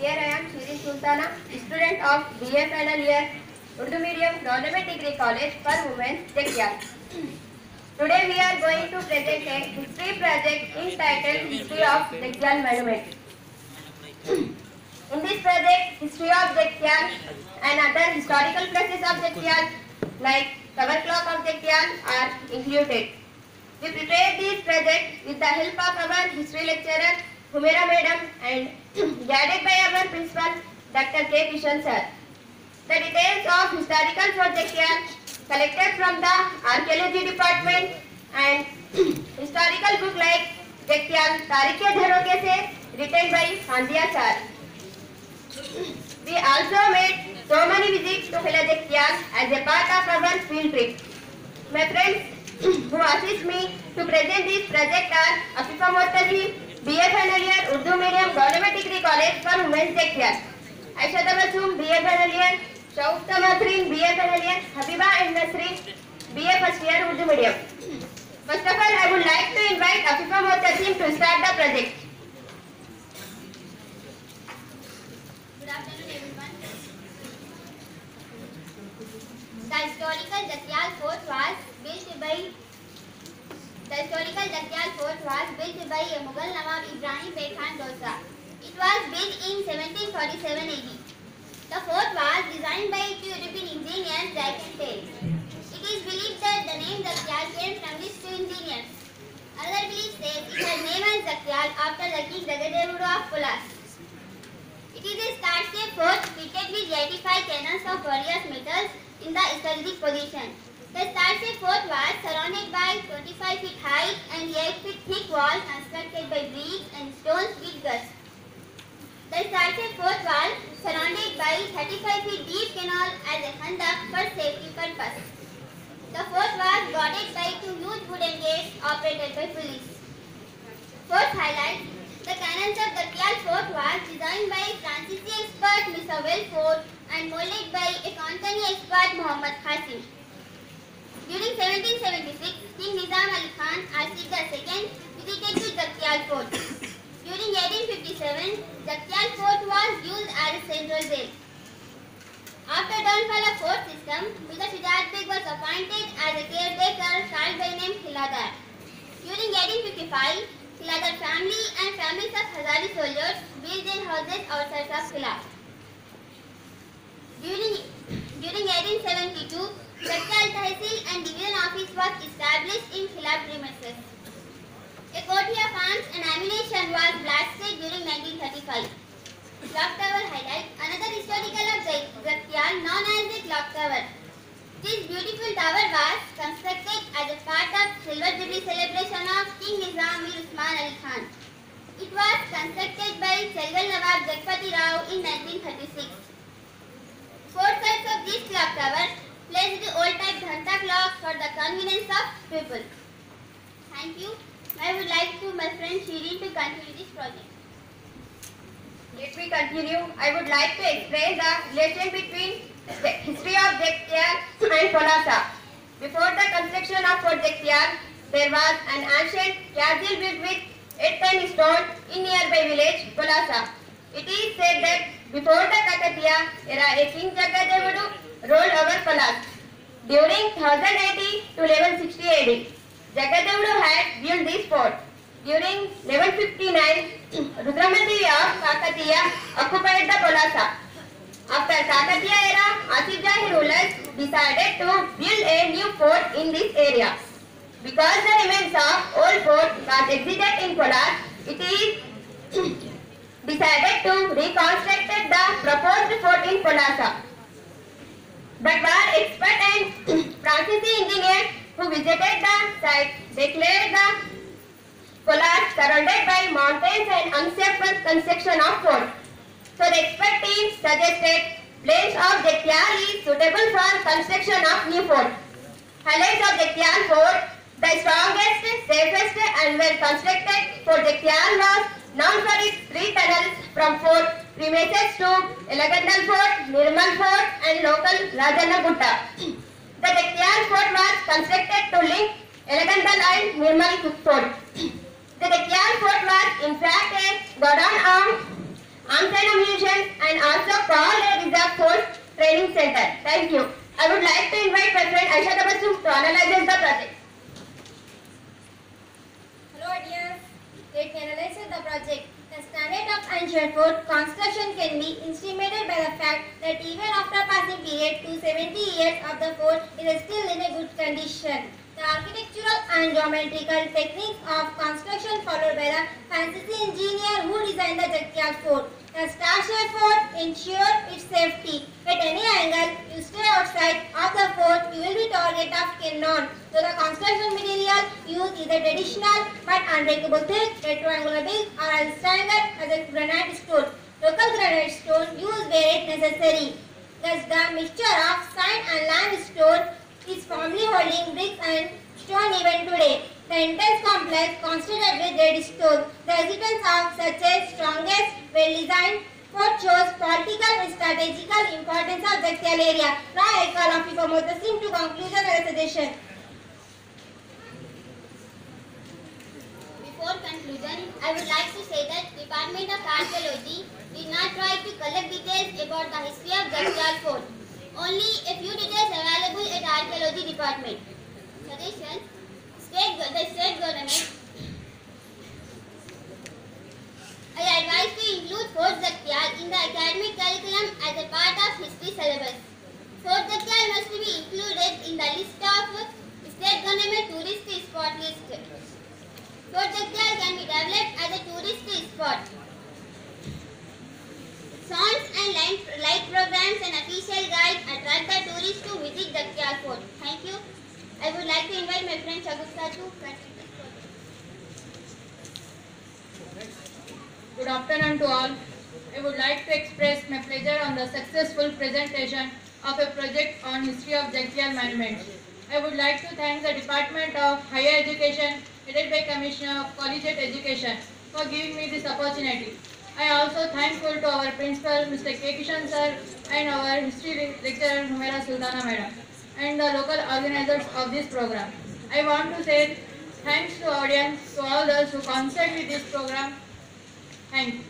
Here I am Shirin Sultana, student of BA final year, Urdu Medium Government Degree College for Women, Jagial. Today we are going to present a history project entitled History of Jagial Monument. In this project, history of Jagial and other historical places of Jagial like Tower Clock of Jagial are included. We prepared this project with the help of our history lecturer Humaira Madam and guided by our principal Dr. K. Kishan sir. The details of historical project are collected from the archaeology department and historical book like Jagial Tarikh Dharoke se written by Handia sir. We also made so many visits to Khila Jagial as a part of our field trip. My friends who assist me to present this project are Afifa Mortaji, BA final year, Urdu Medium, Government Degree College for Women, Jagial. Aisha Tabassum, BA final year, Shauf Tamatrin, BA final year, Habiba and Nasri, BA first year, Urdu Medium. First of all, I would like to invite Afifa Mortaji to start the project. Good afternoon, everyone. The historical Jagial fort was built by Mughal Nawab Ibrahim Beg Khan Dosa. It was built in 1747 AD. The fort was designed by two European engineers, Dyke and Page. It is believed that the name Jagial came from these two engineers. Another belief says it was named as Jagial after the king Jagadevudu of Pulas. It is a star-shaped fort fitted with 85 cannons of various metals in the strategic position. The star-shaped fort was surrounded by 25 feet high and 8 feet thick wall constructed by bricks and stones with guts. The star-shaped fort was surrounded by 35 feet deep canal as a khandak for safety purpose. The fort was guarded by two huge wooden gates operated by police. Fourth highlight: the cannons of the Jagial fort was designed by Francisi expert Mr. Welford and molded by a Konkani expert Muhammad Qasim. During 1776, King Nizam Ali Khan Asif II visited to Jagial fort. During 1857, Jagial fort was used as a central jail. After downfall of fort system, Mirza Shujat Beg was appointed as a caretaker called by name Khiladar. During 1855, Khiladar family and families of Hazari soldiers built their houses outside of Khila. During 1872, Jagial Tehsil and Division Office was established in Khila premises. A quantity of arms and ammunition was blasted during 1935. Clock Tower highlight: another historical of Jagial known as the Clock Tower. This beautiful tower was constructed as a part of Silver Jubilee celebration of King Nizam Mir Usman Ali Khan. It was constructed by Chelgal Nawab Jagpati Rao in 1936. Four sides of this clock tower placed the old type Ghanta clock for the convenience of people. Thank you. I would like my friend Shirin to continue this project. Let me continue. I would like to explain the relation between the history of Jagial and Polasa. Before the construction of Fort Jagial, there was an ancient castle built with 810 stone in nearby village Polasa. It is said that before the Kakatiya era, a King Jagadevudu ruled over Polas. During 1080 to 1160 AD, Jagadevudu had built this fort. During 1159, Rudramadevi of Kakatiya occupied the Polasa. After Kakatiya era, Asif Jahi rulers decided to build a new fort in this area. Because the remains of old fort was exhibited in Polas, it is decided to reconstruct the proposed fort in Polasa. But were expert and Francisi engineers who visited the site declared the Polas surrounded by mountains and unsafe for construction of fort. So the expert team suggested plains of Jagial is suitable for construction of new fort. Highlights of Jagial fort: the strongest, safest and well constructed Fort Jagial was known for its three tunnels from fort premises to Elagandal Fort, Nirmal Fort and local Rajana Gutta. The Jagial fort was constructed to link Elagandal and Nirmal Fort. The Jagial fort was in fact a godown of arms and ammunition, and also Paul Reserve Force Training Center. Thank you. I would like to invite my friend Aisha Tabassum to analyze the project. Hello dears, let me analyze the project. The standard of ancient fort construction can be estimated by the fact that even after passing period to 70 years of the fort is still in a good condition. The architectural and geometrical techniques of construction followed by the fancy engineer who designed the Jagtial fort. The star-shaped fort ensures its safety. At any angle you stay outside of the fort, you will be target of cannon. So the construction material used is a traditional but unbreakable thick rectangular build or as standard as a granite stone. Local granite stone used where it necessary. Thus the mixture of sand and limestone is firmly holding bricks and stone even today. The intense complex constructed with red stone. The existence of such a strongest, well-designed fort shows political and strategical importance of the Jagtial area. Now I call on for Motasim to conclusion and suggestion. Before conclusion, I would like to say that Department of Archaeology did not try to collect details about the history of Jagtial Fort. Only a few details available at Archaeology Department. Suggestions: the state government. I advise to include Fort Jagtial in the academic curriculum as a part of history syllabus. Fort Jagtial must be included in the list of state government tourist spot list. Fort Jagtial can be developed as a tourist spot. Songs and light programs and official guides attract the tourists to visit Jagtial Fort. Thank you. I would like to invite my friend Shagusta to continue. Good afternoon to all. I would like to express my pleasure on the successful presentation of a project on history of Jagtial monuments. I would like to thank the Department of Higher Education headed by Commissioner of Collegiate Education for giving me this opportunity. I am also thankful to our principal Mr. K. Kishan sir and our history lecturer Humaira Sultana madam and the local organizers of this program. I want to say thanks to audience, to all those who concerned with this program. Thank you.